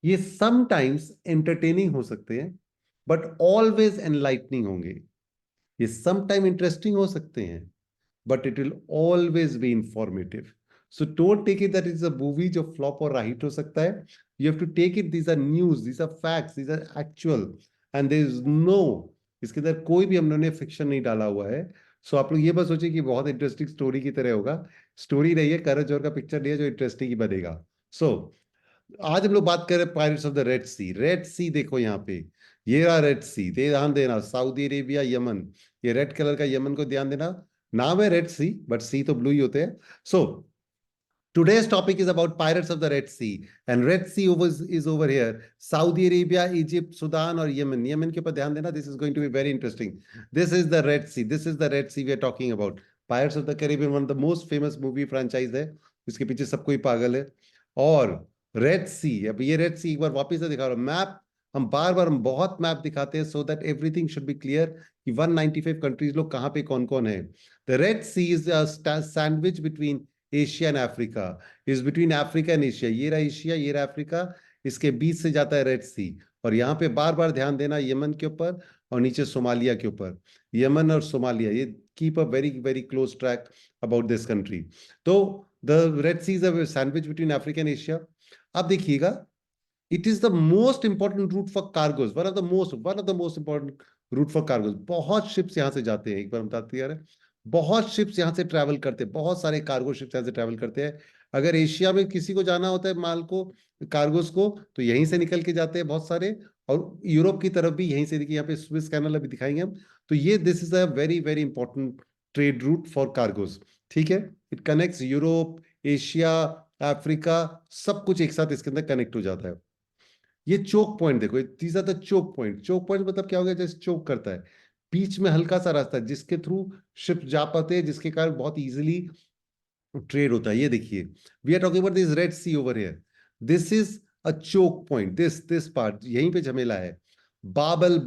ये sometimes entertaining हो सकते हैं बट ऑलवेज एनलाइटनिंग होंगे। ये समटाइम इंटरेस्टिंग हो सकते हैं but it will always be informative. So don't take it that it's a movie जो flop और right हो सकता है. You have to take it, these are news, these are facts, these are actual, and there is no, इसके अंदर कोई भी हम लोगों ने फिक्शन नहीं डाला हुआ है. सो आप लोग ये बस सोचिए कि बहुत इंटरेस्टिंग स्टोरी की तरह होगा. स्टोरी नहीं है, करण जौहर का पिक्चर नहीं है जो इंटरेस्टिंग ही बनेगा. सो आज हम लोग बात कर रहे हैं pirates of the red sea. Red sea देखो यहाँ पे, ये रहा रेड सी. ध्यान देना, सऊदी अरेबिया, यमन, ये रेड कलर का यमन को ध्यान देना. नाम है रेड सी बट सी तो ब्लू ही होते हैं. सो today's topic is about pirates of the Red Sea, and Red Sea is over here. Saudi Arabia, Egypt, Sudan और यमन. यमन के ऊपर ध्यान देना. This is going to be very interesting. This is the Red Sea. This is the Red Sea we are talking about. Pirates of the Caribbean, one of the most famous movie franchise है. इसके पीछे सब कोई पागल है. और red सी, अब ये रेड सी एक बार वापस से दिखा रहा हूं. मैप हम बार बार हम बहुत मैप दिखाते हैं so that everything should be clear कि 195 कंट्रीज लोग कहाँ पे कौन कौन है. The red C is sandwich between Asia and Africa, is between Africa and Asia. ये रहा एशिया, ये रहा अफ्रीका, इसके बीच से जाता है रेड सी. और यहाँ पे बार बार ध्यान देना यमन के ऊपर और नीचे सोमालिया के ऊपर. यमन और सोमालिया, ये keep a very very close track about this country. तो the red C is a sandwich between Africa and Asia. अब देखिएगा, it is the most important route for cargoes, one of the most important route for cargoes. बहुत ships यहाँ से जाते हैं. एक बार बताते यार, बहुत शिप्स यहाँ से ट्रैवल करते हैं, बहुत सारे कार्गो शिप्स यहाँ से ट्रैवल करते हैं. अगर एशिया में किसी को जाना होता है माल को, कार्गोस को, तो यहीं से निकल के जाते हैं बहुत सारे. और यूरोप की तरफ भी यहीं से, देखिए यहाँ पे स्विस कैनल अभी दिखाएंगे हम. तो ये this is a very very important trade route for cargos. ठीक है, it connects Europe, Asia, Africa, सब कुछ एक साथ इसके अंदर कनेक्ट हो जाता है. ये चोक पॉइंट देखो, these are the choke point. Choke point मतलब क्या हो गया, जैसे चोक करता है, बीच में हल्का सा रास्ता है जिसके थ्रू शिप जा पाते हैं, जिसके कारण बहुत इजीली ट्रेड होता है. ये देखिए, we are talking about this Red Sea over here. This is a choke point. This part यहीं पे झमेला है. बाब अल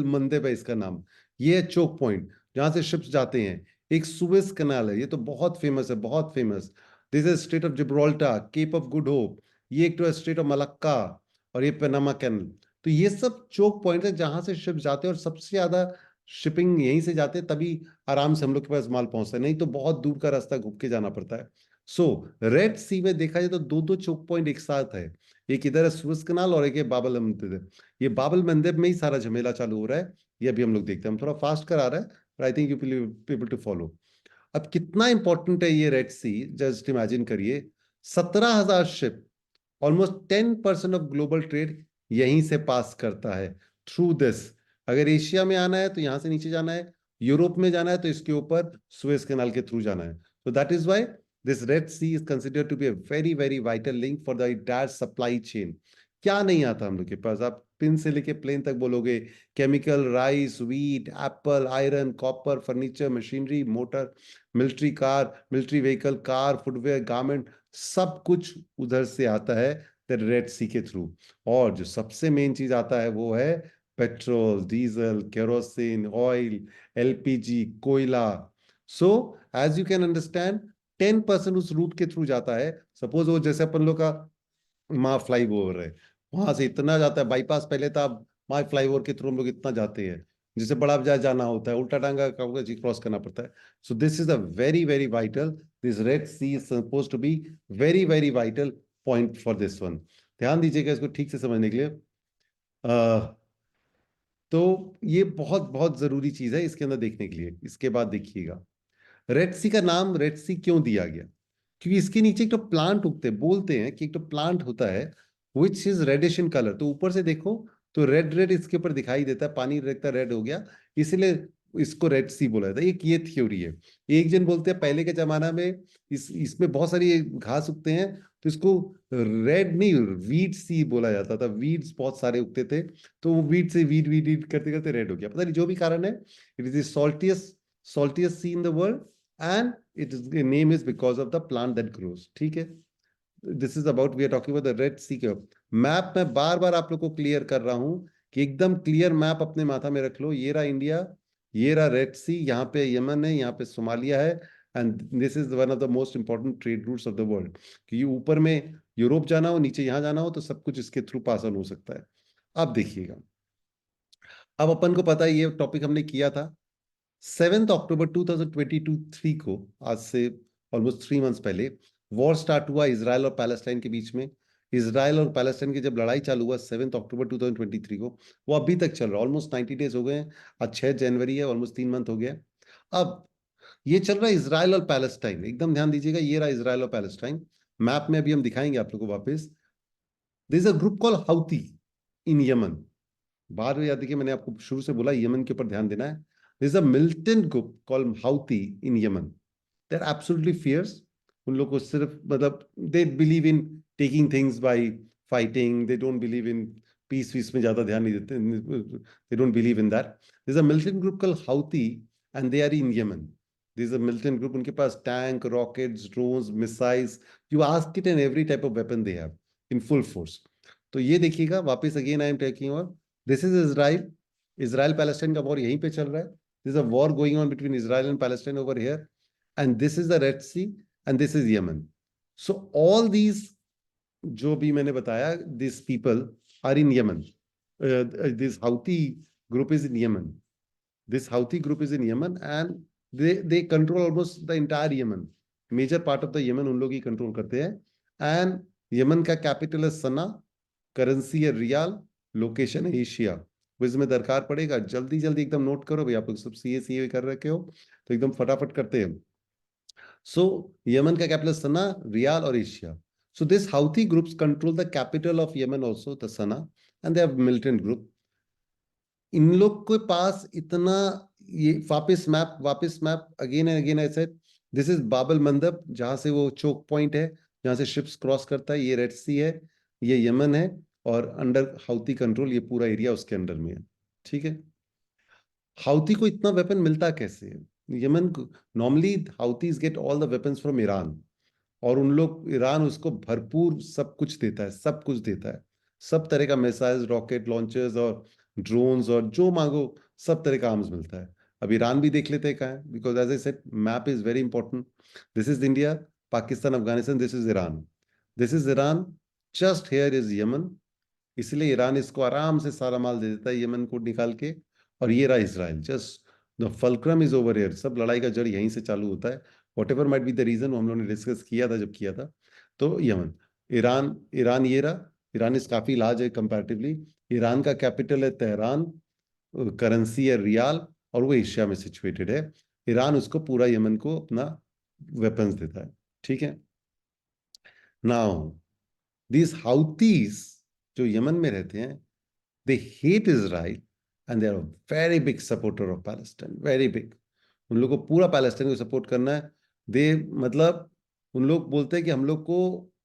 मंदेब है इसका नाम. ये है चोक पॉइंट जहां से शिप्स जाते हैं. एक सुएज कनाल है, ये तो बहुत फेमस है, बहुत famous. This is strait of Gibraltar, Cape of Good Hope, ये एक तो स्ट्रेट ऑफ मलक्का, और ये पनामा कैनल. तो ये सब चोक पॉइंट है जहां से शिप जाते हैं, और सबसे ज्यादा शिपिंग यहीं से जाते हैं, तभी आराम से हम लोग के पास माल पहुंचता है. नहीं तो बहुत दूर का रास्ता घूम के जाना पड़ता है. सो रेड सी में देखा जाए तो दो दो चोक पॉइंट एक साथ है. एक इधर है सुएज कनाल और एक है बाबल मंदिर. ये बाबल मंदिर में ही सारा झमेला चालू हो रहा है. ये अभी हम लोग देखते हैं, हम थोड़ा फास्ट करा रहा है, but I think you will be able to follow. अब कितना इंपॉर्टेंट है ये रेड सी, जस्ट इमेजिन करिए. 17,000 ship, almost 10% of global trade यहीं से पास करता है थ्रू दिस. अगर एशिया में आना है तो यहां से नीचे जाना है, यूरोप में जाना है तो इसके ऊपर सुएज कैनाल के थ्रू जाना है. तो that is why this Red C is considered to be a very very vital link for the entire supply chain. क्या नहीं आता हम लोग के पास, आप पिन से लेके प्लेन तक बोलोगे, chemical, rice, wheat, Apple, iron, copper, furniture, machinery, motor, military car, military vehicle, car, footwear, garment, सब कुछ उधर से आता है द रेड सी के थ्रू. और जो सबसे मेन चीज आता है वो है petrol, diesel, kerosene, oil, LPG, कोयला. So as you can understand, 10% उस रूट के थ्रू जाता है. सपोज वो जैसे अपन लोग का माँ फ्लाई ओवर है, वहां से इतना जाता है बाईपास, पहले था, माँ फ्लाई ओवर के थ्रू हम लोग इतना जाते हैं. जिसे बड़ा बाजार जाना होता है, उल्टा टांगा क्रॉस करना पड़ता है. So this is a very very vital, this Red C is suppose to be very very vital point for this one. ध्यान दीजिएगा इसको ठीक से समझने के लिए. तो ये बहुत बहुत जरूरी चीज है इसके अंदर देखने के लिए. इसके बाद देखिएगा, रेड सी का नाम रेड सी क्यों दिया गया. क्योंकि इसके नीचे एक तो प्लांट उगते, बोलते हैं कि एक तो प्लांट होता है which is reddish in colour. तो ऊपर से देखो तो रेड रेड इसके ऊपर दिखाई देता है, पानी देखता रेड हो गया, इसलिए इसको रेड सी बोला जाता है. एक ये थ्योरी है. एक जन बोलते हैं पहले के जमाना में इसमें बहुत सारी घास उगते हैं, तो इसको रेड नहीं, वीड सी बोला जाता था. वीड्स बहुत सारे उगते थे, तो वो वीड से वीड वीड वीड करते करते रेड हो गया. पता नहीं जो भी कारण है, it is saltiest sea in the world, and the name is because of the plant that grows. ठीक है, this is about, we are talking about the red sea के मैप. मैं बार बार आप लोग को क्लियर कर रहा हूं कि एकदम क्लियर मैप अपने माथा में रख लो. ये रहा इंडिया, ये रहा रेड सी, यहाँ पे यमन है, यहाँ पे सोमालिया है, and this is one of the most important trade routes of the world. क्योंकि ऊपर में यूरोप जाना हो, नीचे यहाँ जाना हो, तो सब कुछ इसके थ्रू पास ऑन हो सकता है। अब देखिएगा, अब अपन को पता है ये टॉपिक हमने किया था 7 अक्टूबर 2023 को, आज से ऑलमोस्ट 3 मंथ्स पहले वॉर स्टार्ट हुआ इसराइल और पैलेस्टाइन के बीच में। इसराइल और पैलेस्टाइन की जब लड़ाई चालू हुआ 7 अक्टूबर 2023 को, वो अभी तक चल रहा है, ऑलमोस्ट 90 डेज हो गए हैं। आज 6 जनवरी है, ऑलमोस्ट 3 मंथ हो गया है। अब ये चल रहा है इसराइल और पैलेस्टाइन, एकदम ध्यान दीजिएगा, ये रहा इसराइल और पैलेस्टाइन। मैप में अभी हम दिखाएंगे आप लोग को वापस। This a group call Houthi in Yemen. बार बार याद देखिए, मैंने आपको शुरू से बोला यमन के ऊपर ध्यान देना है। This a militant group called Houthi in Yemen. They are absolutely fierce. उन लोग को सिर्फ मतलब they believe in taking things by fighting, they don't believe in peace वीस में ज्यादा ध्यान नहीं देते, they don't believe in that. This a militant group called Houthi and they are in Yemen. This a militant group, उनके पास tank, rockets, drones, missiles, you ask it, and every type of weapon they have in full force. तो ये देखिएगा वापस, again I am taking और this is Israel. Israel Palestine का war यहीं पे चल रहा है। This a war going on between Israel and Palestine over here, and this is the red Sea, and this is Yemen. So all these जो भी मैंने बताया, this people are in Yemen. This Houthi group is in Yemen. This Houthi group is in Yemen and they control almost the entire Yemen. Major part of the Yemen उन लोग ही control करते हैं। And Yemen का capital है सना, currency है riyal, location है Asia. Quiz में दरकार पड़ेगा, जल्दी जल्दी एकदम नोट करो भाई, आप लोग सब सीए कर रखे हो तो एकदम फटाफट करते हैं। सो यमन का कैपिटल सना, रियाल और एशिया। So this Houthi groups control the capital of Yemen also, the Sanaa, and they have militant group. इन लोग के पास इतना, ये वापस map again and again I said, this is Bab Mandeb, जहां से वो चोक पॉइंट है, जहां से शिप्स क्रॉस करता है, ये रेड सी है, ये यमन है, और अंडर हाउती कंट्रोल ये पूरा एरिया उसके अंडर में है। ठीक है। हाउती को इतना वेपन मिलता कैसे है? यमन को normally Houthis get all the weapons from Iran, और उन लोग, ईरान उसको भरपूर सब कुछ देता है, सब कुछ देता है, सब तरह का मिसाइल्स, रॉकेट लॉन्चर्स और ड्रोन्स, और जो मांगो सब तरह का आर्म्स मिलता है। अब ईरान भी देख लेते हैं कहाँ है, because as I said map is very important. This is India, Pakistan, Afghanistan, this is Iran, this is Iran, just here is Yemen. इसलिए ईरान इसको आराम से सारा माल दे देता है यमन को निकाल के। और ये रहा Israel, just the fulcrum is over here, सब लड़ाई का जड़ यहीं से चालू होता है। Whatever might be the reason, हम लोगों ने डिस्कस किया था जब किया था। तो यमन, ईरान, ईरान ये रहा। ईरान इस काफी लार्ज है कंपैरेटिवली। ईरान का कैपिटल है तेहरान, करेंसी है रियाल, और वो एशिया में सिचुएटेड है। ईरान उसको पूरा यमन को अपना वेपन्स देता है। ठीक है। नाउ दीज हाउतीज जो यमन में रहते हैं, they hate Israel and they are a very big supporter of Palestine, very big। उन लोग को पूरा पैलेस्टाइन को सपोर्ट करना है। दे मतलब उन लोग बोलते हैं कि हम लोग को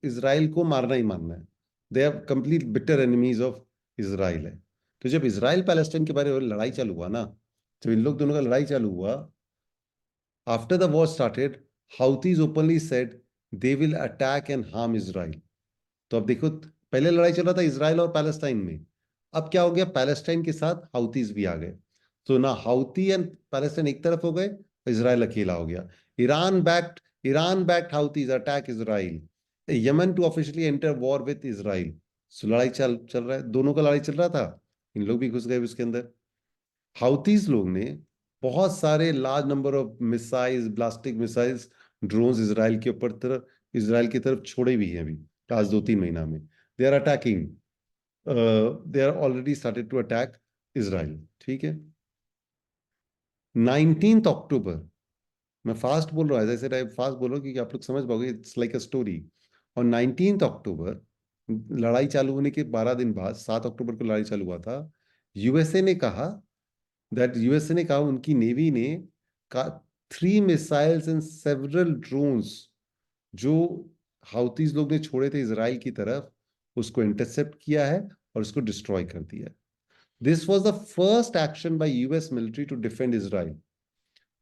इसराइल को मारना ही मारना है। They are complete bitter enemies of Israel है। तो जब इसराइल पैलेस्टाइन के बारे में लड़ाई चालू हुआ ना, जब इन लोग दोनों का लड़ाई चालू हुआ, after the war started, Houthis openly said they will attack and harm Israel. तो अब देखो, पहले लड़ाई चल रहा था इसराइल और पैलेस्टाइन में, अब क्या हो गया, पैलेस्टाइन के साथ हाउतीज भी आ गए। तो ना हाउती एंड पैलेस्टाइन एक तरफ हो गए, इसराइल अकेला हो गया। Iran backed Houthis attack Israel, Yemen to officially enter war with Israel. So लड़ाई चल चल रहा है, दोनों का लड़ाई चल रहा था, इन लोग भी घुस गए उसके अंदर। हाउतीज लोग ने बहुत सारे large number of missiles, ballistic missiles, drones Israel के ऊपर तरफ, इसराइल की तरफ छोड़े भी हैं अभी आज 2-3 महीना में। They are attacking, they are already started to attack Israel. ठीक है। 19 अक्टूबर, मैं फास्ट बोल रहा हूँ, ऐसे टाइप फास्ट बोल रहा हूँ क्योंकि आप लोग समझ पाओगे, इट्स लाइक अ स्टोरी। और 19 अक्टूबर, लड़ाई चालू होने के 12 दिन बाद, 7 अक्टूबर को लड़ाई चालू हुआ था। यूएसए ने कहा, यूएसए ने कहा, उनकी नेवी ने कहा 3 मिसाइल्स एंड सेवरल ड्रोन्स जो हाउतीज लोग ने छोड़े थे इसराइल की तरफ, उसको इंटरसेप्ट किया है और उसको डिस्ट्रॉय कर दिया है। This was the first action by US military to defend Israel.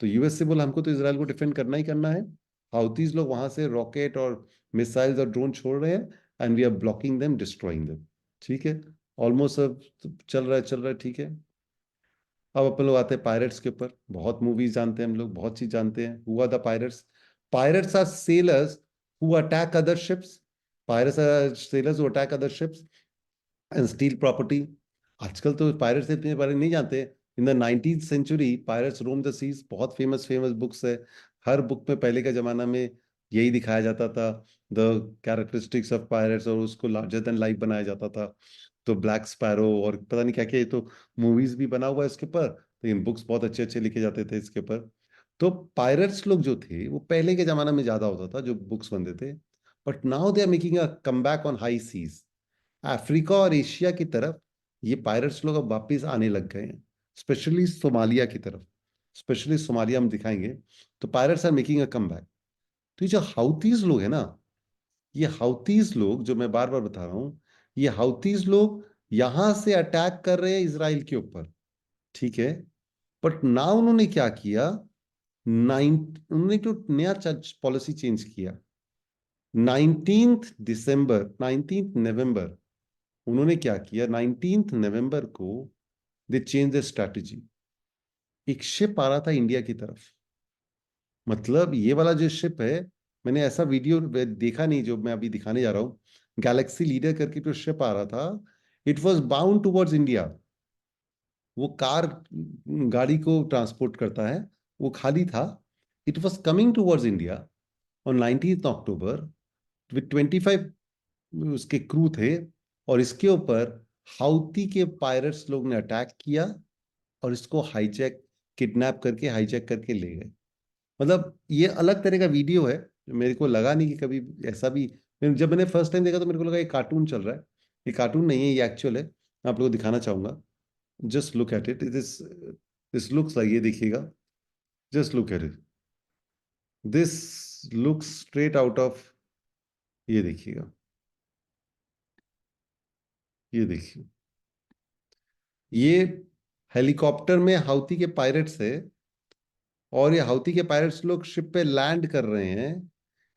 तो यूएस से बोला हमको तो इसराइल को डिफेंड करना ही करना है। हाउतीज लोग वहां से रॉकेट और मिसाइल्स और ड्रोन छोड़ रहे हैं, and we are blocking them, destroying them. ठीक है। ऑलमोस्ट सब चल रहा है, चल रहा है। ठीक है। अब अपन लोग आते हैं पायरेट्स के ऊपर। बहुत मूवीज जानते हैं हम लोग, बहुत चीज जानते हैं। हुआ the pirates. Pirates are sailors who attack other ships. Pirates sailors who attack other ships and steal property. आजकल तो पायरेट्स इतने बारे नहीं जानते. In the 19th century pirates roam the seas, बहुत फेमस फेमस बुक्स है. हर बुक में पहले का जमाना में यही दिखाया जाता था, द कैरेक्टरिस्टिक्स ऑफ पायरेट्स, और उसको लार्जर देन लाइफ बनाया जाता था. तो ब्लैक स्पैरो और पता नहीं क्या क्या, ये तो मूवीज भी बना हुआ है इसके ऊपर, लेकिन बुक्स बहुत अच्छे अच्छे लिखे जाते थे इसके ऊपर. तो पायरेट्स लोग जो थे वो पहले के जमाना में ज्यादा होता था जो बुक्स बनते थे. But now they are making a come back on high seas. Africa और एशिया की तरफ ये पायरेट्स लोग अब वापिस आने लग गए हैं, स्पेशली सोमालिया की तरफ. स्पेशली सोमालिया हम दिखाएंगे. तो pirates are making a come back. तो ये जो हाउतीज लोग है ना, ये हाउतीज लोग जो मैं बार बार बता रहा हूं, ये हाउतीज लोग यहां से अटैक कर रहे हैं इसराइल के ऊपर. ठीक है. बट ना उन्होंने क्या किया, उन्होंने जो नया पॉलिसी चेंज किया, 19 नवंबर उन्होंने क्या किया, 19 नवंबर को दे चेंज द स्ट्रैटेजी. एक शिप आ रहा था इंडिया की तरफ. मतलब ये वाला जो शिप है, मैंने ऐसा वीडियो देखा नहीं जो मैं अभी दिखाने जा रहा हूं. गैलेक्सी लीडर करके जो शिप आ रहा था, it was bound towards India. वो कार गाड़ी को ट्रांसपोर्ट करता है, वो खाली था. It was coming towards India on 19 October with 25 उसके क्रू थे. और इसके ऊपर हाउती के पायरेट्स लोग ने अटैक किया और इसको हाईजैक, किडनैप करके हाईजैक करके ले गए. मतलब ये अलग तरह का वीडियो है. मेरे को लगा नहीं कि कभी ऐसा भी, जब मैंने फर्स्ट टाइम देखा तो मेरे को लगा ये कार्टून चल रहा है. ये कार्टून नहीं है, ये एक्चुअल है. मैं आप लोगों को दिखाना चाहूंगा. Just look at it. This looks like, ये देखिएगा. Just look at it. This looks straight out of, ये देखिएगा, ये देखिए. ये हेलीकॉप्टर में हाउती के पायरेट्स है, और ये हाउती के पायरेट्स लोग शिप पे लैंड कर रहे हैं.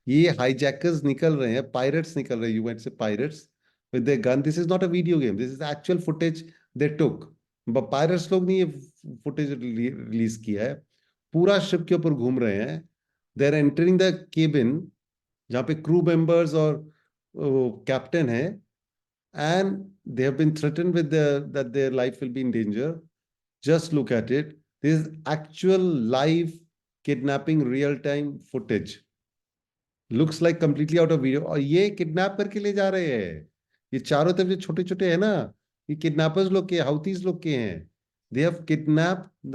ये हाईजैकर्स निकल रहे हैं, पायरेट्स निकल रहे हैं, यू से pirates with their gun. This is not a video game, this is actual footage they took. Pirates लोग ने ये फुटेज रिलीज किया है. पूरा शिप के ऊपर घूम रहे हैं. They are entering the cabin जहाँ पे क्रू मेंबर्स और कैप्टन है. And they have been threatened with that their life will be in danger. Just look at it. This is actual live kidnapping real time footage. Looks like completely out of video. और ये kidnap करके ले जा रहे हैं. ये चारों तरफ जो छोटे छोटे है ना, ये किडनैपर्स लोग के, हाउतीज लोग के हैं. They have kidnap the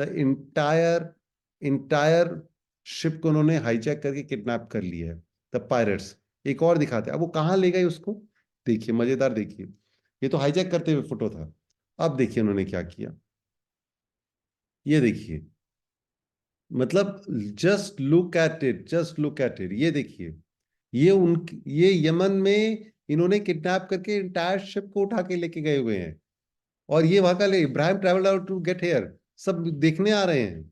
entire ship को उन्होंने हाईजैक करके किडनैप कर लिया है. The pirates. एक और दिखाते हैं. अब वो कहाँ ले गए उसको, देखिए, मजेदार देखिए. ये तो हाईजैक करते हुए फोटो था. अब देखिए उन्होंने क्या किया, ये देखिए. मतलब just look at it, just look at it. ये देखिए, ये यमन में इन्होंने किडनैप करके इंटायर शिप को उठा के लेके गए हुए हैं. और ये वहां का Ibrahim travel out to get here, सब देखने आ रहे हैं.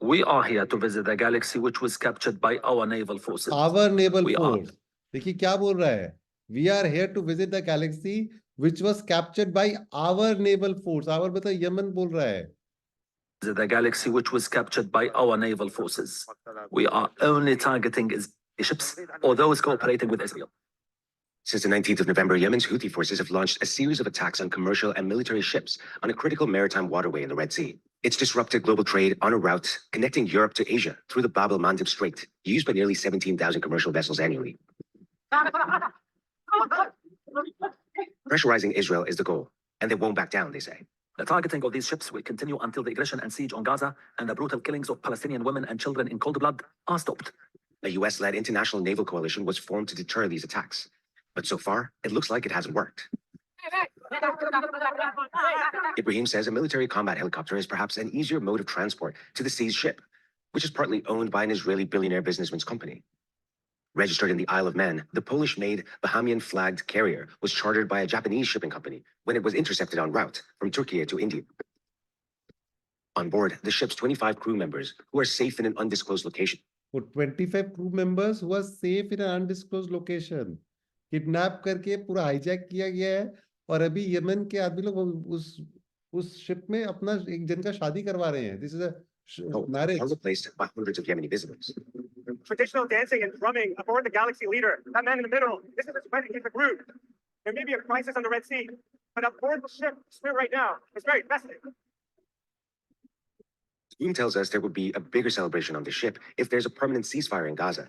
We are here to visit the Galaxy, which was captured by our naval forces. Our naval We force. देखिए क्या बोल रहा है. We are here to visit the Galaxy, which was captured by our naval force. Our मतलब Yemen बोल रहा है. The Galaxy, which was captured by our naval forces. We are only targeting ships or those cooperating with Israel. Since the 19th of November, Yemen's Houthi forces have launched a series of attacks on commercial and military ships on a critical maritime waterway in the Red Sea. It's disrupted global trade on a route connecting Europe to Asia through the Bab el-Mandeb Strait, used by nearly 17,000 commercial vessels annually. Pressurizing Israel is the goal, and they won't back down, they say. The targeting of these ships will continue until the aggression and siege on Gaza and the brutal killings of Palestinian women and children in cold blood are stopped. A US-led international naval coalition was formed to deter these attacks. But so far, it looks like it hasn't worked. Ibrahim says a military combat helicopter is perhaps an easier mode of transport to the seized ship, which is partly owned by an Israeli billionaire businessman's company. Registered in the Isle of Man, the Polish-made Bahamian-flagged carrier was chartered by a Japanese shipping company when it was intercepted en route from Turkey to India. On board, the ship's 25 crew members, who are safe in an undisclosed location. 25 crew members who are safe in an undisclosed location. Kidnap करके पूरा hijack किया गया है. और अभी Yemen के आदमी लोग उस शिप में अपना एक जन का शादी करवा रहे हैं. This is a marriage. Are replaced by hundreds of Yemeni visitors. traditional dancing and drumming aboard the Galaxy leader. That man in the middle, this is when it hit the groove. There may be a crisis on the Red Sea, but aboard the ship, the spirit right now is very festive. Zoom tells us there would be a bigger celebration on the ship if there's a permanent ceasefire in Gaza.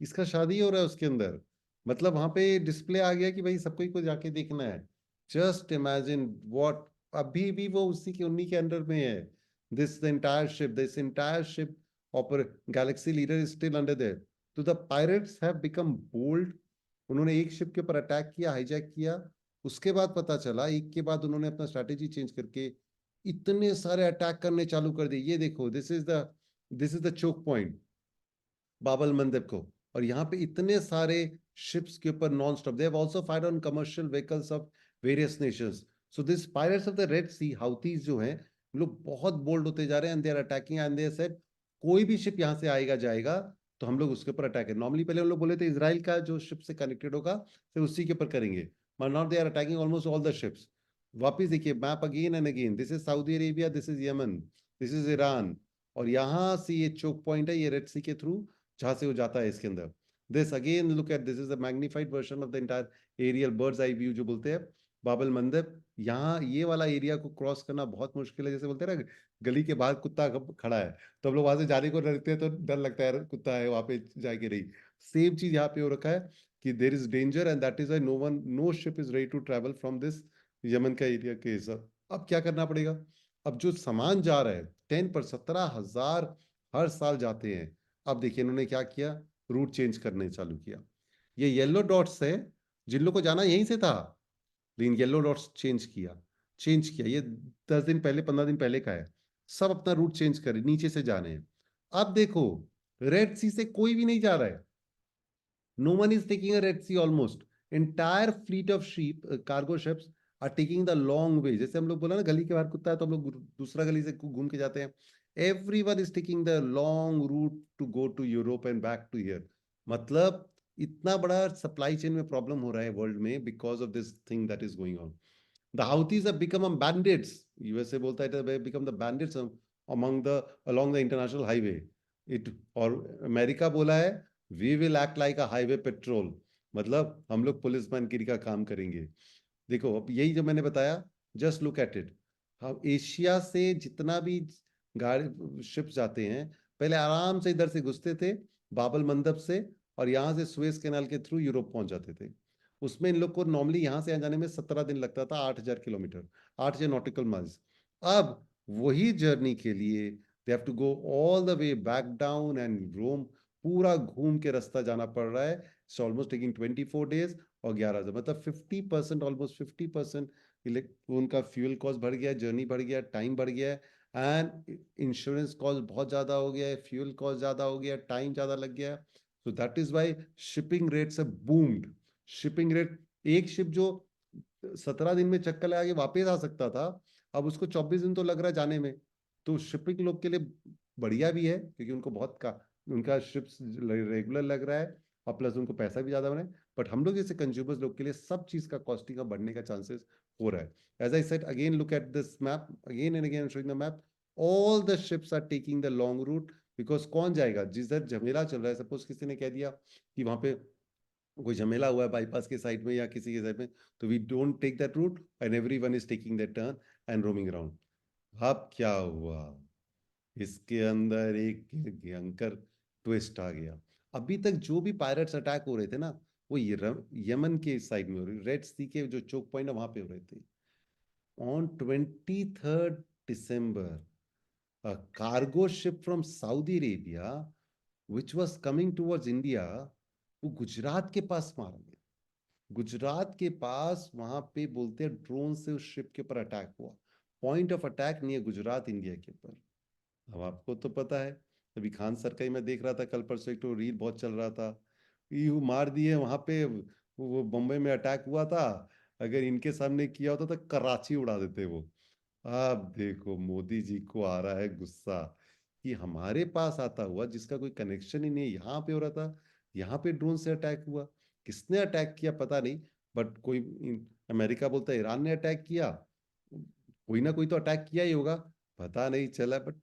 इसका शादी हो रहा है उसके अंदर, मतलब वहां पे डिस्प्ले आ गया कि भाई सबको को जाके देखना है. जस्ट इमेजिन व्हाट, अभी भी वो उसी के उन्हीं के अंडर में है. This entire ship of Galaxy Leader is still under there. तो the pirates have become bold. उन्होंने एक शिप के ऊपर अटैक किया, हाईजैक किया. उसके बाद पता चला एक के बाद उन्होंने अपना स्ट्रैटेजी चेंज करके इतने सारे अटैक करने चालू कर दिए. ये देखो, this is the choke point Bab el Mandeb को. और यहाँ पे इतने सारे शिप्स के ऊपर non stop. They have also fired on commercial vehicles of various nations. So this pirates of the red Sea, Houthis जो हैं, लोग बहुत बोल्ड होते जा रहे हैं. And they are attacking and they said कोई भी शिप यहाँ से आएगा जाएगा तो हम लोग उसके ऊपर अटैक है. नॉर्मली पहले हम लोग बोले थे इजराइल का जो शिप से कनेक्टेड होगा तो उसी के ऊपर करेंगे, but not they are attacking almost all the ships. वापिस देखिए map again and again. This is Saudi Arabia, this is Yemen, this is Iran. और यहाँ से ये चोक पॉइंट है, ये रेड सी के थ्रू जहां से वो जाता है इसके अंदर. This again look at, this is the magnified version of the entire aerial bird's eye view जो बोलते हैं बाबल मंदिर. यहाँ ये वाला एरिया को क्रॉस करना बहुत मुश्किल है. जैसे बोलते हैं ना गली के बाहर कुत्ता खड़ा है तो हम लोग वहां से जाने को डरते हैं, तो डर लगता है कुत्ता है वहां पे जाके नहीं. सेम चीज यहाँ पे हो रखा है कि there is danger and that is why no ship is ready to travel from this Yemen का एरिया के सब. अब क्या करना पड़ेगा? अब जो सामान जा रहा है 10 पर 17,000 हर साल जाते हैं. अब देखिए इन्होंने क्या किया, रूट चेंज करने चालू किया. ये येलो डॉट्स है जिन लोगों को जाना यहीं से था, लेकिन येलो डॉट्स चेंज किया. ये 10 दिन पहले 15 दिन पहले का है. सब अपना रूट चेंज करे, नीचे से जाने हैं. अब देखो रेड सी से कोई भी नहीं जा रहा है. No one is taking a Red Sea. Almost entire fleet of ship, cargo ships are taking the long way. जैसे हम लोग बोला ना गली के बाहर कुत्ता है तो हम लोग दूसरा गली से घूम के जाते हैं. Everyone is taking the long route to go to Europe and back to here. मतलब इतना बड़ा सप्लाई चेन में प्रॉब्लम हो रहा है वर्ल्ड में because of this thing that is going on. The Houthis have become bandits. USA बोलता है they have become the bandits along the international highway. और अमेरिका बोला है we will act like a highway patrol. मतलब हम लोग policeman गिरी का काम करेंगे. देखो अब यही जो मैंने बताया, just look at it. हम एशिया से जितना भी गाड़ी शिप्स जाते हैं पहले आराम से इधर से घुसते थे बाबल मंदब से और यहाँ से सुएज कैनाल के थ्रू यूरोप पहुंच जाते थे. उसमें इन लोग को नॉर्मली यहाँ से जाने में 17 दिन लगता था, 8,000 किलोमीटर, 8,000 नॉटिकल माइल्स. अब वही जर्नी के लिए they have to go all the way back down and Rome, पूरा घूम के रास्ता जाना पड़ रहा है. इट्स ऑलमोस्ट टेकिंग 24 डेज और 11 दिन, मतलब 50%, ऑलमोस्ट 50% उनका फ्यूल कॉस्ट बढ़ गया, जर्नी बढ़ गया, टाइम बढ़ गया है. एंड इंश्योरेंस कॉस्ट बहुत ज्यादा हो गया है, फ्यूल कॉस्ट ज्यादा हो गया, टाइम ज्यादा लग गया है. So that is why shipping rates have boomed. Shipping rate, एक शिप जो 17 दिन में चक्कर लगा के वापस आ सकता था अब उसको 24 दिन तो लग रहा है जाने में. तो शिपिंग लोग के लिए बढ़िया भी है क्योंकि उनको उनका शिप्स रेगुलर लग रहा है और प्लस उनको पैसा भी ज्यादा बना है. बट हम लोग जैसे कंज्यूमर्स लोग के लिए सब चीज का कॉस्टिंग का बढ़ने का चांसेस हो रहा है. As I said, again, look at this map. Again and again, I'm showing the map. All the ships are taking the long route because कौन जाएगा जिधर झमेला चल रहा है. सपोज किसी ने कह दिया कि वहां पे कोई झमेला हुआ है बाईपास के साइड में या किसी के साइड में, तो we don't take that route and everyone is taking that turn and roaming around. अब क्या हुआ, इसके अंदर एक भयंकर ट्विस्ट आ गया. अभी तक जो भी पायरेट्स अटैक हो रहे थे ना वो यमन के साइड में हो रहे, रेड सी के जो चोक पॉइंट है वहां पे हो रहे थे. On 23rd December, a cargo ship from Saudi Arabia, which was coming towards India, वो गुजरात के पास मारा गया. गुजरात के पास वहां पे बोलते हैं ड्रोन से उस शिप के ऊपर अटैक हुआ. पॉइंट ऑफ अटैक नहीं है गुजरात, इंडिया के ऊपर. अब आपको तो पता है, अभी खान सर का ही मैं देख रहा था कल परसों, एक तो रील बहुत चल रहा था, यू मार दिए वहां पे. वो बम्बई में अटैक हुआ था, अगर इनके सामने किया होता तो कराची उड़ा देते वो. अब देखो मोदी जी को आ रहा है गुस्सा कि हमारे पास आता हुआ जिसका कोई कनेक्शन ही नहीं, यहाँ पे हो रहा था, यहाँ पे ड्रोन से अटैक हुआ. किसने अटैक किया पता नहीं, बट कोई अमेरिका बोलता है ईरान ने अटैक किया, कोई ना कोई तो अटैक किया ही होगा, पता नहीं चला. बट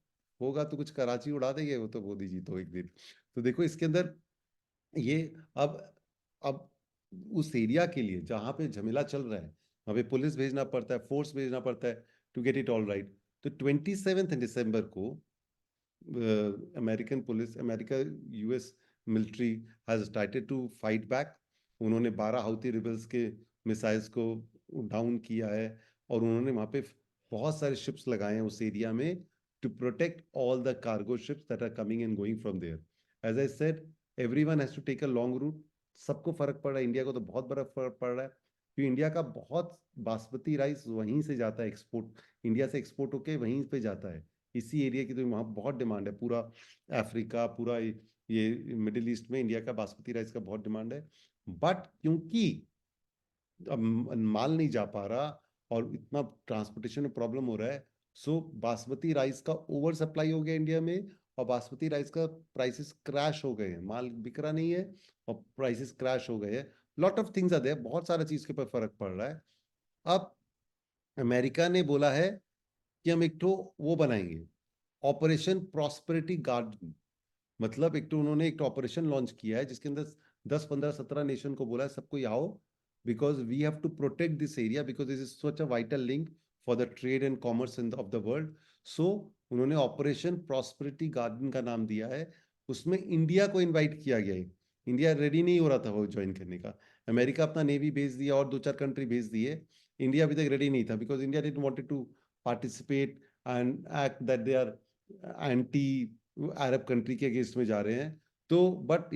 होगा तो कुछ कराची उड़ा देंगे वो तो मोदी जी तो एक दिन। तो देखो इसके अंदर ये अब उस एरिया के लिए जहां पे झमेला चल रहा है वहां पे पुलिस भेजना पड़ता है, फोर्स भेजना पड़ता है to get it all right. तो 27 दिसंबर को American police, America, US military has started to fight back. उन्होंने 12 हाउती रिबल्स के मिसाइल्स को डाउन किया है और उन्होंने वहां पे बहुत सारे शिप्स लगाए हैं उस एरिया में to protect all the cargo ships that are coming and going from there. As I said, everyone has to take a long route. सबको फर्क पड़ रहा है, इंडिया को तो बहुत बड़ा फर्क पड़ रहा है क्योंकि इंडिया का बहुत बासमती राइस वहीं से जाता है, एक्सपोर्ट इंडिया से एक्सपोर्ट होके वहीं पे जाता है इसी एरिया की। तो वहाँ बहुत डिमांड है, पूरा अफ्रीका, पूरा ये मिडिल ईस्ट में इंडिया का बासमती राइस का बहुत डिमांड है। बट क्योंकि अब माल नहीं जा पा रहा और इतना ट्रांसपोर्टेशन में प्रॉब्लम हो रहा है, सो बासमती राइस का ओवर सप्लाई हो गया इंडिया में और बासमती राइस का प्राइसेस क्रैश हो गए हैं, माल बिक रहा नहीं है और प्राइसेस क्रैश हो गए हैं। Lot of things are there, बहुत सारा चीज के ऊपर फर्क पड़ रहा है। अब अमेरिका ने बोला है कि हम एक तो वो बनाएंगे, ऑपरेशन प्रॉस्पेरिटी गार्डन। मतलब एक तो उन्होंने एक ऑपरेशन लॉन्च किया है जिसके अंदर 10, 15, 17 नेशन को बोला है सबको आओ, because we have to protect this area because this is such a vital link for the trade and commerce in of the world. So उन्होंने ऑपरेशन प्रॉस्पेरिटी गार्डन का नाम दिया है। उसमें इंडिया को इन्वाइट किया गया है। इंडिया रेडी नहीं हो रहा था वो ज्वाइन करने का। अमेरिका अपना नेवी भेज दिया और 2-4 कंट्री भेज दिए। इंडिया अभी तक रेडी नहीं था because India didn't wanted to participate and act that they are anti Arab country के अगेंस्ट में जा रहे हैं। तो बट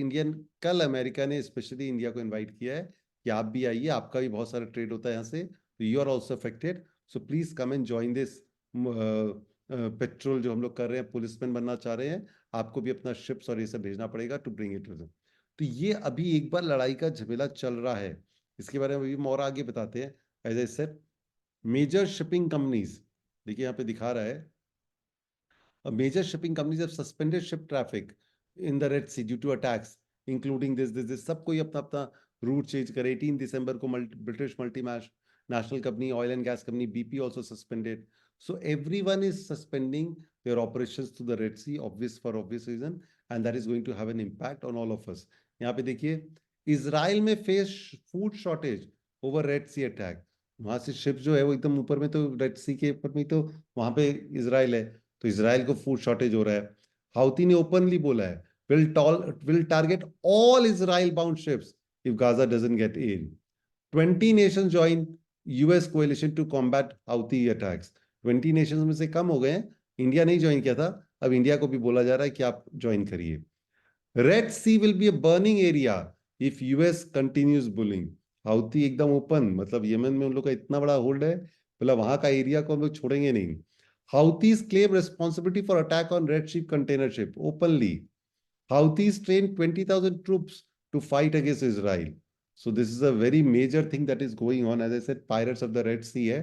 कल अमेरिका ने स्पेशली इंडिया को इनवाइट किया है कि आप भी आइए, आपका भी बहुत सारा ट्रेड होता है यहाँ से, तो you are also affected, so please come and join this patrol जो हम लोग कर रहे हैं, पुलिसमैन बनना चाह रहे हैं, आपको भी अपना शिप्स और ये सब भेजना पड़ेगा to bring it to them. तो ये अभी एक बार लड़ाई का झमेला चल रहा है, इसके बारे में अभी और आगे बताते हैं। As I said, major shipping companies, देखिए यहाँ पे दिखा रहा है, major shipping companies have suspended ship traffic in the Red Sea due to attacks, including this. सब कोई अपना अपना रूट चेंज करे। 18 दिसंबर को British multinational company, oil and gas company BP also suspended. So everyone is suspending their operations to the Red Sea, for obvious reason, and that is going to have an impact on all of us. यहाँ पे देखिए, Israel में face food shortage over Red Sea attack. वहां से ship जो है वो एकदम ऊपर में, तो रेड सी के ऊपर में, तो वहां पे इजराइल है, तो इजराइल को फूड शॉर्टेज हो रहा है। हाउती ने ओपनली बोला है will target all Israel bound ships if Gaza doesn't get aid. 20 nations join US coalition to combat Houthi attacks. 20 nations में से कम हो गए हैं, इंडिया नहीं ज्वाइन किया था, अब इंडिया को भी बोला जा रहा है कि आप ज्वाइन करिए। Red Sea will be a burning area if US continues bullying. Houthi एकदम ओपन, मतलब यमन में उन लोग का इतना बड़ा होल्ड है, मतलब वहां का एरिया को हम लोग छोड़ेंगे नहीं। Houthis claim responsibility for attack on Red Sea container ship openly. Houthis trained 20,000 troops to fight against Israel. So this is a very major thing that is going on. As I said, pirates of the Red Sea है।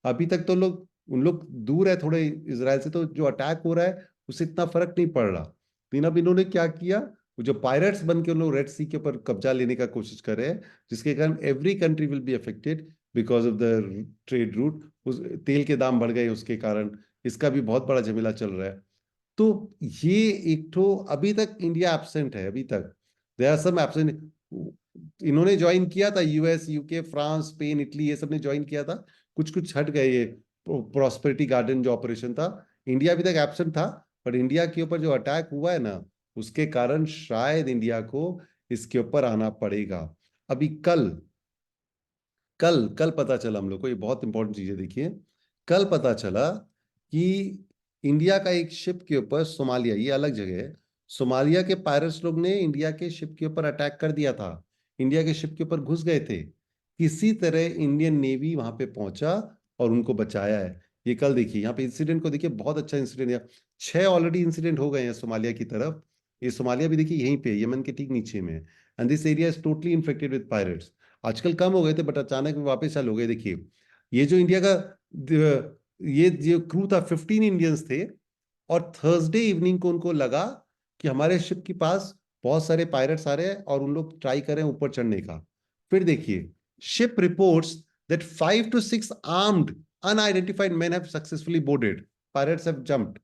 अभी तक तो उन लोग दूर है थोड़े Israel से, तो जो अटैक हो रहा है उससे इतना फर्क नहीं पड़ रहा। लेकिन अब इन्होंने क्या किया, वो जो पायरेट्स बन के उन लोग रेड सी के ऊपर कब्जा लेने का कोशिश कर रहे हैं, जिसके कारण every country will be affected because of the trade route. उस तेल के दाम बढ़ गए उसके कारण, इसका भी बहुत बड़ा झमेला चल रहा है। तो ये एक तो अभी तक इंडिया एब्सेंट है, अभी तक दे आर सम एब्सेंट। इन्होंने ज्वाइन किया था, US, UK, France, Spain, Italy, ये सब ने ज्वाइन किया था, कुछ कुछ हट गए। ये प्रॉस्पेरिटी गार्डन जो ऑपरेशन था, इंडिया अभी तक एब्सेंट था, बट इंडिया के ऊपर जो अटैक हुआ है ना, उसके कारण शायद इंडिया को इसके ऊपर आना पड़ेगा। अभी कल पता चला हम लोग को, ये बहुत इंपॉर्टेंट चीज है, देखिए कल पता चला कि इंडिया का एक शिप के ऊपर, सोमालिया, ये अलग जगह है, सोमालिया के पायरेट्स लोग ने इंडिया के शिप के ऊपर अटैक कर दिया था, इंडिया के शिप के ऊपर घुस गए थे। किसी तरह इंडियन नेवी वहां पे पहुंचा और उनको बचाया है। ये कल देखिए, यहाँ पे इंसिडेंट को देखिए, बहुत अच्छा इंसिडेंट है। 6 ऑलरेडी इंसिडेंट हो गए हैं सोमालिया की तरफ। ये सोमालिया भी देखिए यहीं पे, यमन के ठीक नीचे में है, and this area is totally infected with pirates. आजकल कम हो गए थे, बट अचानक वापस चालू हो गए। देखिए ये जो इंडिया का ये जो क्रू था, 15 इंडियंस थे, और थर्सडे इवनिंग को उनको लगा कि हमारे शिप के पास बहुत सारे पायरेट्स आ रहे हैं और उन लोग ट्राई कर रहे हैं ऊपर चढ़ने का। फिर देखिए, ship reports that 5 to 6 armed unidentified men have successfully boarded, pirates have jumped,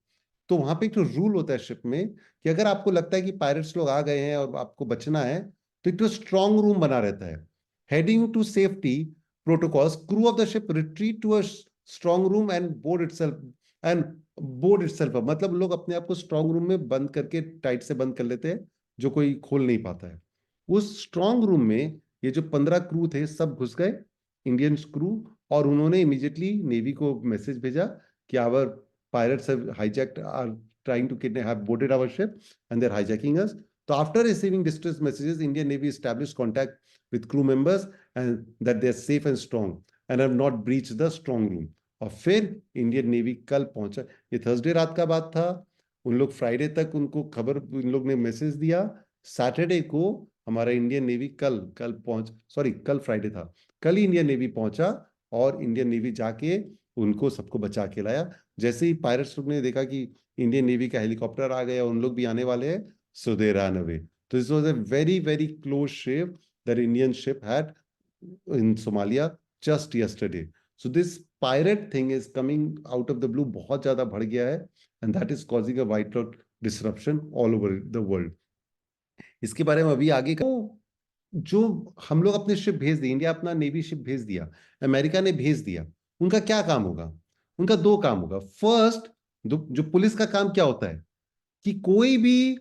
तो वहां पे एक तो रूल होता है शिप में कि अगर आपको लगता है कि पायरेट्स लोग आ गए हैं और आपको बचना है, तो एक तो स्ट्रॉन्ग रूम बना रहता है। Heading to safety protocols, crew of the ship retreat to a strong room and board itself, मतलब लोग अपने आप को स्ट्रॉन्ग रूम में बंद करके टाइट से बंद कर लेते हैं, जो कोई खोल नहीं पाता है। उस स्ट्रॉन्ग रूम में ये जो 15 क्रू थे सब घुस गए, इंडियन क्रू, और उन्होंने इमीडिएटली नेवी को मैसेज भेजा कि our pirates have hijacked, are trying to kidnap, have boarded our ship and they are hijacking us. तो after receiving distress messages, Indian Navy established contact with crew members and that they are safe and strong and have not breached the strong room. और फिर Indian navy कल पहुंचा, ये Thursday रात का बात था, उन लोग फ्राइडे तक उनको खबर, उन लोग ने मैसेज दिया, सैटरडे को हमारा इंडियन नेवी कल फ्राइडे था, कल ही इंडियन नेवी पहुंचा और इंडियन नेवी जाके उनको सबको बचा के लाया। जैसे ही पायरेट्स लोग ने देखा कि इंडियन नेवी का हेलीकॉप्टर आ गया, उन लोग भी आने वाले हैं, सो दे रन अवे। तो this was a very very close shave that Indian ship had in Somalia just yesterday. So this pirate thing is coming out of the blue, बहुत ज्यादा बढ़ गया है, and that is causing a white out disruption all over the world. इसके बारे में अभी आगे का, जो हम लोग अपने शिप भेज दिए, इंडिया अपना नेवी शिप भेज दिया, अमेरिका ने भेज दिया, उनका क्या काम होगा? उनका दो काम होगा। फर्स्ट, जो पुलिस का काम क्या होता है कि कोई भी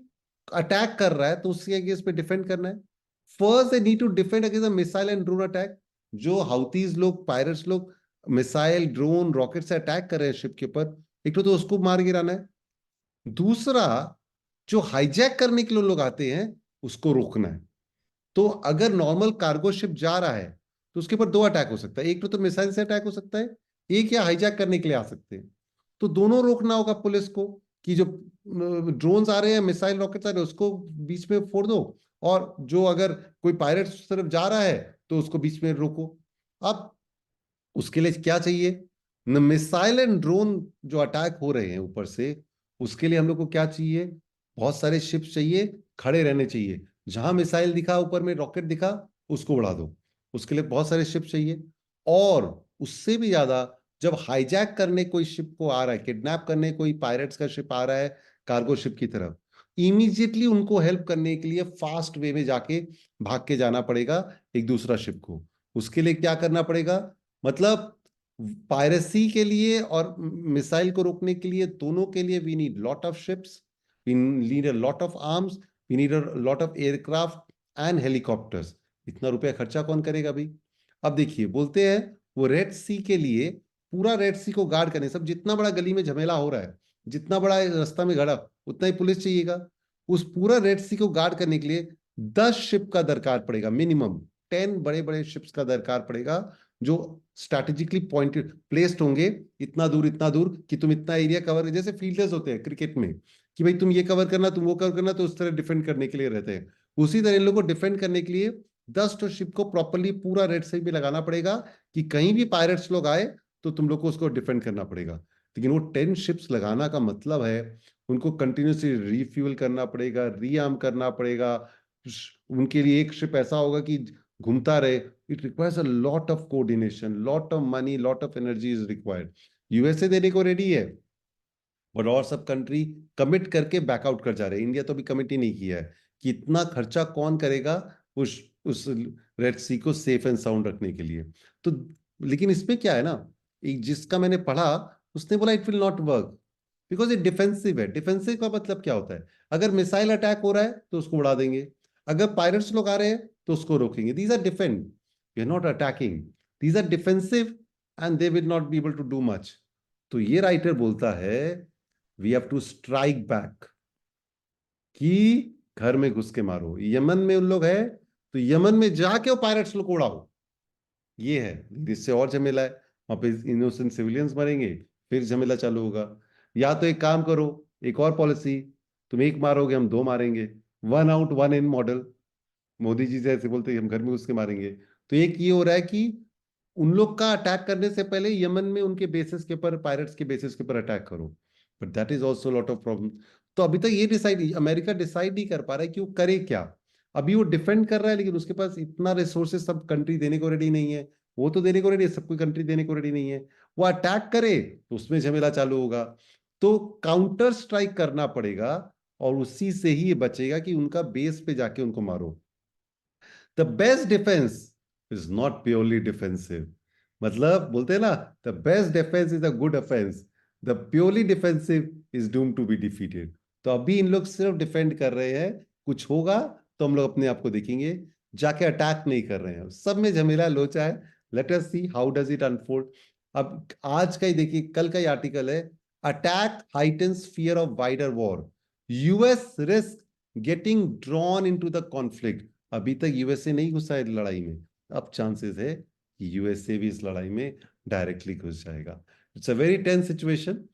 अटैक कर रहा है तो उसके अगेंस्ट पे डिफेंड करना है। First they need to defend against missile and drone attack. जो हाउतीज लोग, पायरेट्स लोग मिसाइल, ड्रोन, रॉकेट से अटैक कर रहे हैं शिप के ऊपर, एक तो उसको मार गिराना है। दूसरा, जो हाईजैक करने के लिए लोग आते हैं उसको रोकना है। तो अगर नॉर्मल कार्गो शिप जा रहा है तो उसके ऊपर दो अटैक हो सकता है, एक तो मिसाइल से अटैक हो सकता है, एक या हाईजैक करने के लिए आ सकते हैं। तो दोनों रोकना होगा पुलिस को कि जो ड्रोन्स आ रहे हैं, मिसाइल रॉकेट्स आ रहे हैं, उसको बीच में फोड़ दो, और जो अगर कोई पायरेट तरफ जा रहा है तो उसको बीच में रोको। अब उसके लिए क्या चाहिए? मिसाइल एंड ड्रोन जो अटैक हो रहे हैं ऊपर से, उसके लिए हम लोग को क्या चाहिए? बहुत सारे शिप्स चाहिए, खड़े रहने चाहिए। जहां मिसाइल दिखा, ऊपर में रॉकेट दिखा, उसको उड़ा दो। उसके लिए बहुत सारे शिप चाहिए। और उससे भी ज्यादा, जब हाईजैक करने कोई शिप को आ रहा है, किडनैप करने कोई पायरेट्स का शिप आ रहा है कार्गो शिप की तरफ, इमीडिएटली उनको हेल्प करने के लिए फास्ट वे में जाके भाग के जाना पड़ेगा एक दूसरा शिप को। उसके लिए क्या करना पड़ेगा? मतलब पायरेसी के लिए और मिसाइल को रोकने के लिए, दोनों के लिए we need lot of ships, we need a lot of arms, we need a lot of aircraft and helicopters. इतना रुपया खर्चा कौन करेगा अभी? अब देखिए, बोलते हैं वो रेड सी के लिए, पूरा रेड सी को गार्ड करने, सब जितना बड़ा गली में झमेला हो रहा है, जितना बड़ा रास्ता में घड़ा, उतना ही पुलिस चाहिएगा। उस पूरा रेड सी को गार्ड करने के लिए 10 शिप का दरकार पड़ेगा, मिनिमम 10 बड़े बड़े शिप्स का दरकार पड़ेगा, जो स्ट्रैटेजिकली पॉइंटेड प्लेस्ड होंगे, इतना दूर कि तुम इतना एरिया कवर, जैसे फील्डर्स होते हैं क्रिकेट में कि भाई तुम ये कवर करना, तुम वो कवर करना, तो उस तरह डिफेंड करने के लिए रहते हैं। उसी तरह इन लोगों को डिफेंड करने के लिए 10 तो शिप को प्रॉपरली पूरा रेड सी भी लगाना पड़ेगा कि कहीं भी पायरेट्स लोग आए तो तुम लोग को उसको डिफेंड करना पड़ेगा। लेकिन वो 10 शिप्स लगाना का मतलब है उनको कंटिन्यूसली रिफ्यूल करना पड़ेगा, रीआर्म करना पड़ेगा। उनके लिए एक शिप ऐसा होगा कि घूमता रहे। It requires a lot of coordination, lot of money, lot of energy is required. USA देने को रेडी है, बट और सब कंट्री कमिट करके बैकआउट कर जा रहे हैं। इंडिया तो अभी कमिट ही नहीं किया है कि इतना खर्चा कौन करेगा उस रेड सी को सेफ एंड साउंड रखने के लिए। तो लेकिन इसमें क्या है ना, एक जिसका मैंने पढ़ा, उसने बोला it will not work because ये डिफेंसिव है। डिफेंसिव का मतलब क्या होता है? अगर मिसाइल अटैक हो रहा है तो उसको उड़ा देंगे, अगर पायरेट्स लोग आ रहे हैं तो उसको रोकेंगे। These are defend, we are not attacking, these are defensive and they will not be able to do much. तो ये राइटर बोलता है we have to strike back, कि घर में घुस के मारो। यमन में उन लोग है तो यमन में जाके वो पायरेट्स लोग को उड़ाओ। ये है, इससे और झमेला है, वहां पे इनोसेंट सिविलियंस मरेंगे, फिर झमेला चालू होगा। या तो एक काम करो, एक और पॉलिसी, तुम एक मारोगे हम दो मारेंगे, 1 आउट 1 इन मॉडल। मोदी जी से ऐसे बोलते हैं हम घर में घुस के मारेंगे। तो एक ये हो रहा है कि उन लोग का अटैक करने से पहले यमन में उनके बेसिस के ऊपर, पायरेट्स के बेसिस के ऊपर अटैक करो, but that is also lot of problem. तो अभी तक ये डिसाइड, अमेरिका डिसाइड नहीं कर पा रहा है कि वो करे क्या। अभी वो डिफेंड कर रहा है, लेकिन उसके पास इतना रिसोर्सेज सब कंट्री देने को रेडी नहीं है। वो तो देने को रेडी है, सब कोई कंट्री देने को रेडी नहीं है। वो अटैक करे तो उसमें झमेला चालू होगा। तो काउंटर स्ट्राइक करना पड़ेगा और उसी से ही ये बचेगा कि उनका बेस पे जाके उनको मारो। The best defence is not purely defensive, मतलब बोलते हैं ना, the best defence is a good offence, the purely defensive is doomed to be defeated. तो अभी इन लोग सिर्फ डिफेंड कर रहे हैं, कुछ होगा तो हम लोग अपने आप को देखेंगे, जाके अटैक नहीं कर रहे हैं। सब में झमेला लोचा है, let us see how does it unfold. अब आज का ही देखिए, कल का ही आर्टिकल है, attack heightens fear of wider war, US risk getting drawn into the conflict. अभी तक यूएसए नहीं घुसा है लड़ाई में, अब चांसेस है कि यूएसए भी इस लड़ाई में डायरेक्टली घुस जाएगा। It's a very tense situation.